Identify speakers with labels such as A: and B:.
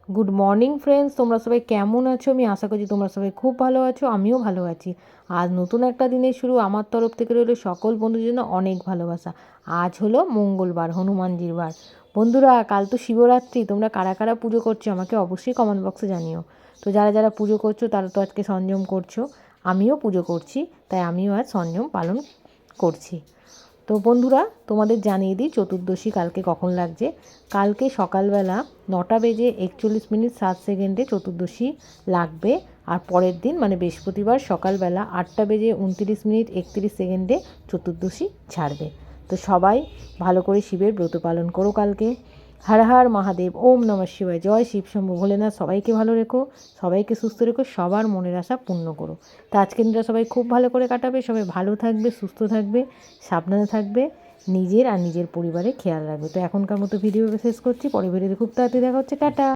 A: Good morning friends, তোমরা সবাই কেমন আছো? আমি আশা করছি তোমরা সবাই খুব ভালো আছো, আমিও ভালো আছি। আজ নতুন একটা দিনের শুরু আমার তরফ থেকে রইল সকল বন্ধুদের জন্য অনেক ভালোবাসা। আজ হলো মঙ্গলবার, হনুমানজির বার। বন্ধুরা, কাল তো শিবরাত্রি, তোমরা কারা কারা পুজো করছো আমাকে অবশ্যই কমেন্ট বক্সে জানিও। তো যারা যারা পুজো করছো তারা তো আজকে সংযম করছো, আমিও পুজো করছি, তাই আমিও আজ সংযম পালন করছি। তো বন্ধুরা, তোমাদের জানিয়ে দিই চতুর্দশী কালকে কখন লাগছে। কালকে সকালবেলা 9:41:07 চতুর্দশী লাগবে। আর পরের দিন মানে বৃহস্পতিবার সকালবেলা 8:29:31 চতুর্দশী ছাড়বে। তো সবাই ভালো করে শিবের ব্রত পালন করো কালকে। হর হর মহাদেব, ওম নমঃ শিবায়, জয় শিব শম্ভু ভোলেনাথ। সবাইকে ভালো রেখো, সবাইকে সুস্থ রেখো, সবার মনের আশা পূর্ণ করো। তো আজকের দিনটা সবাই খুব ভালো করে কাটাবে, সবাই ভালো থাকবে, সুস্থ থাকবে, সাবধানে থাকবে, নিজের আর নিজের পরিবারের খেয়াল রাখবে। তো এখনকার মতো ভিডিও শেষ করছি, পরে ভিডিওতে খুব তাড়াতাড়ি দেখা হচ্ছে, টাটা।